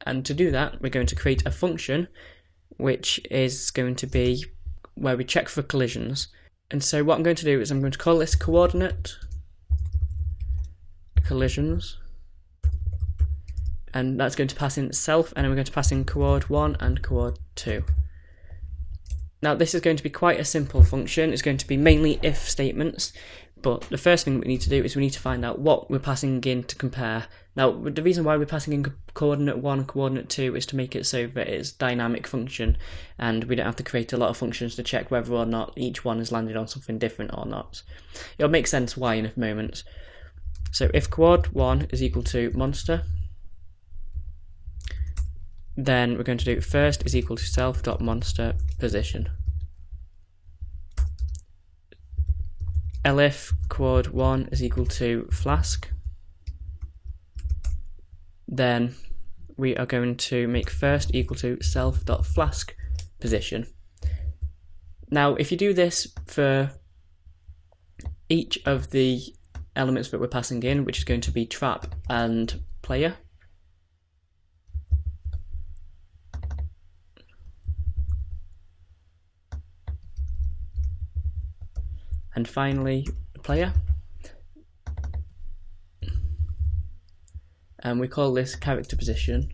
And to do that, we're going to create a function which is going to be where we check for collisions. And so what I'm going to do is I'm going to call this coordinate collisions, and that's going to pass in self, and then we're going to pass in coord1 and coord2. Now this is going to be quite a simple function. It's going to be mainly if statements, but the first thing we need to do is we need to find out what we're passing in to compare. Now the reason why we're passing in coordinate 1 and coordinate 2 is to make it so that it's a dynamic function and we don't have to create a lot of functions to check whether or not each one has landed on something different or not. It'll make sense why in a moment. So if coord1 is equal to monster, then we're going to do first is equal to self.monster position. Elif coord1 is equal to flask, then we are going to make first equal to self.flask position. Now if you do this for each of the elements that we're passing in, which is going to be trap and player, and finally player, and we call this character position,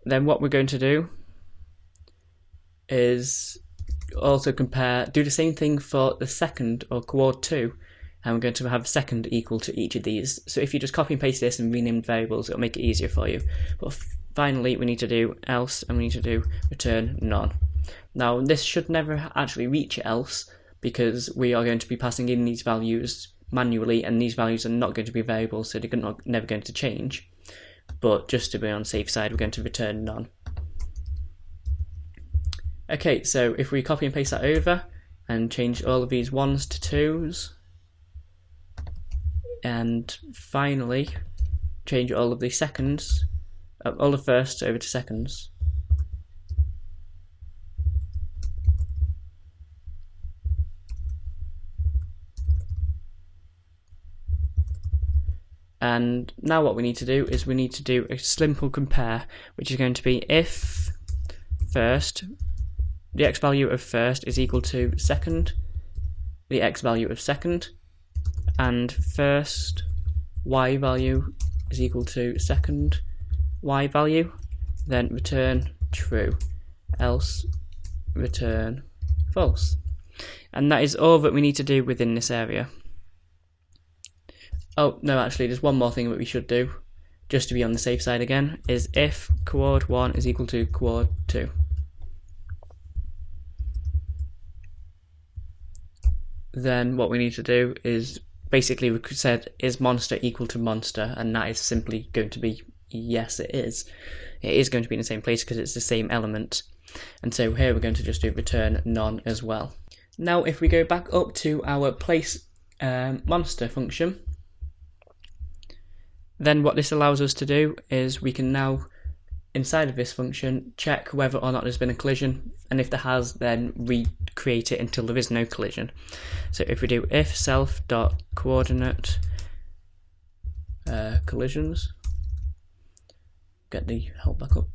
then what we're going to do is also do the same thing for the second, or coord2, and we're going to have second equal to each of these. So if you just copy and paste this and rename variables, it'll make it easier for you. But finally we need to do else, and we need to do return none. Now this should never actually reach else, because we are going to be passing in these values manually, and these values are not going to be variables, so they're never going to change. But just to be on the safe side, we're going to return none. Okay, so if we copy and paste that over and change all of these 1s to 2s, and finally change all of the seconds, all the firsts over to seconds, and now what we need to do is we need to do a simple compare, which is going to be if first, the x value of first is equal to second, the x value of second, and first y value is equal to second y value, then return true, else return false. And that is all that we need to do within this area. Oh no, actually there's one more thing that we should do, just to be on the safe side again, is if coord1 is equal to coord2. Then what we need to do is, basically we said is monster equal to monster, and that is simply going to be yes, it is. It is going to be in the same place because it's the same element. And so here we're going to just do return none as well. Now if we go back up to our place monster function, then what this allows us to do is we can now, inside of this function, check whether or not there's been a collision, and if there has, then recreate it until there is no collision. So if we do if self.coordinate collisions, get the help back up,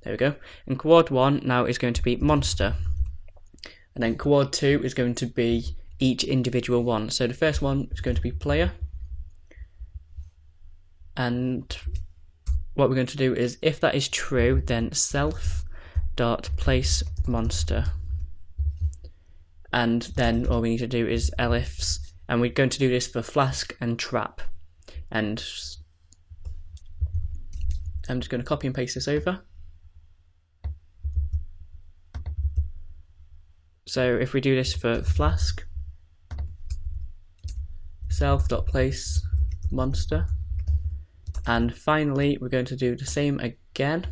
there we go, and coord1 now is going to be monster, and then coord2 is going to be each individual one. So the first one is going to be player, and what we're going to do is, if that is true, then self.place monster, and then all we need to do is elifs, and we're going to do this for flask and trap. And I'm just going to copy and paste this over. So if we do this for flask, self.place monster, and finally we're going to do the same again,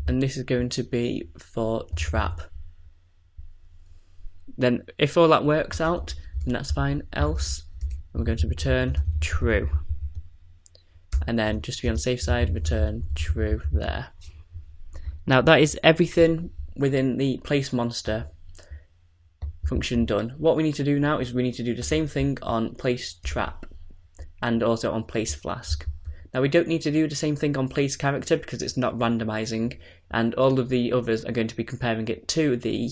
and this is going to be for trap. Then if all that works out, then that's fine, else, and we're going to return true, and then just to be on the safe side, return true there. Now that is everything within the place monster function done. What we need to do now is we need to do the same thing on place trap and also on place flask. Now we don't need to do the same thing on place character because it's not randomizing, and all of the others are going to be comparing it to the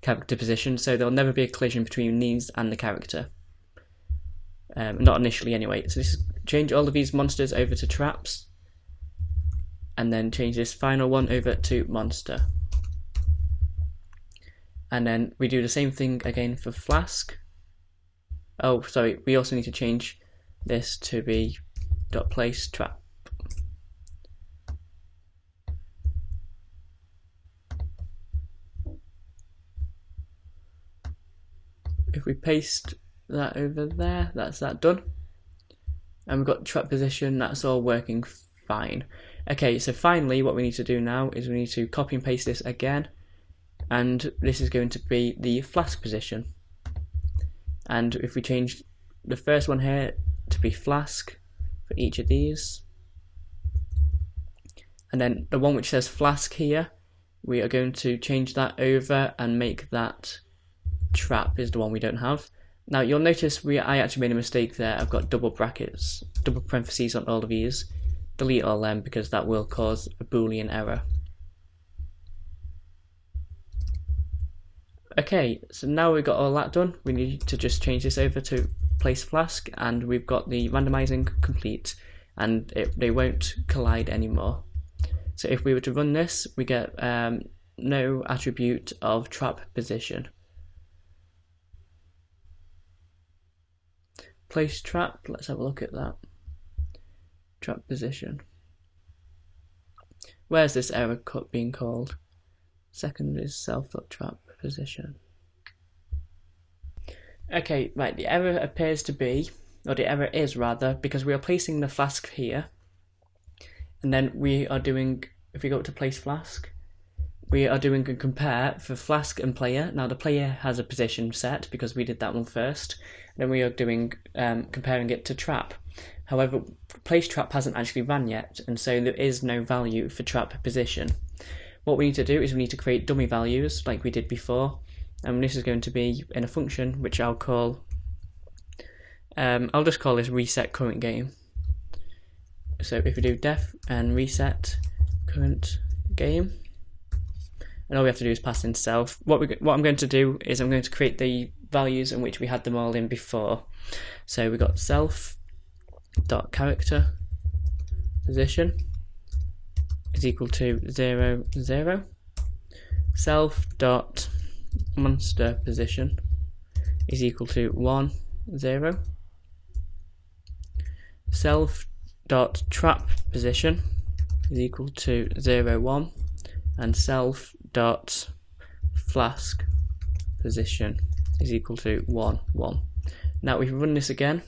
character position, so there'll never be a collision between these and the character. Not initially anyway. So this is change all of these monsters over to traps, and then change this final one over to monster. And then we do the same thing again for flask. Oh, sorry, we also need to change this to be .place trap. If we paste that over there, that's that done. And we've got trap position, that's all working fine. Okay, so finally what we need to do now is we need to copy and paste this again, and this is going to be the flask position. And if we change the first one here to be flask for each of these, and then the one which says flask here, we are going to change that over and make that trap is the one we don't have. Now you'll notice I actually made a mistake there. I've got double brackets, double parentheses on all of these. Delete all them because that will cause a Boolean error. Okay, so now we've got all that done, we need to just change this over to place flask, and we've got the randomizing complete, and they won't collide anymore. So if we were to run this, we get no attribute of trap position. Place trap, let's have a look at that. Trap position. Where's this error being called? Second is self.trap position. Okay, right, the error appears to be, or the error is rather, because we are placing the flask here, and then we are doing, if we go to place flask, we are doing a compare for flask and player. Now the player has a position set because we did that one first. Then we are doing comparing it to trap. However, place trap hasn't actually ran yet, and so there is no value for trap position. What we need to do is we need to create dummy values like we did before, and this is going to be in a function which I'll call, I'll just call this reset current game. So if we do def and reset current game, and all we have to do is pass in self. What I'm going to do is I'm going to create the values in which we had them all in before. So we got self.character position is equal to 0, 0. Self.monster position is equal to 1, 0. Self.trap position is equal to 0, 1. And self.flask position is equal to 1, 1. Now we can run this again.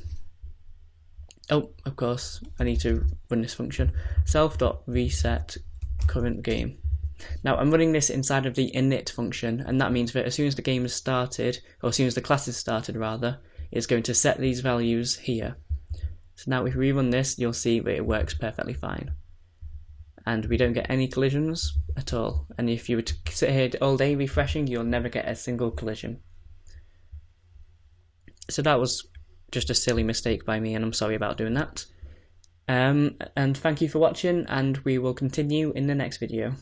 Oh, of course, I need to run this function. Self.reset current game. Now I'm running this inside of the init function, and that means that as soon as the game is started, or as soon as the class is started rather, it's going to set these values here. So now if we rerun this, you'll see that it works perfectly fine. And we don't get any collisions at all. And if you were to sit here all day refreshing, you'll never get a single collision. So that was just a silly mistake by me, and I'm sorry about doing that. And thank you for watching, and we will continue in the next video.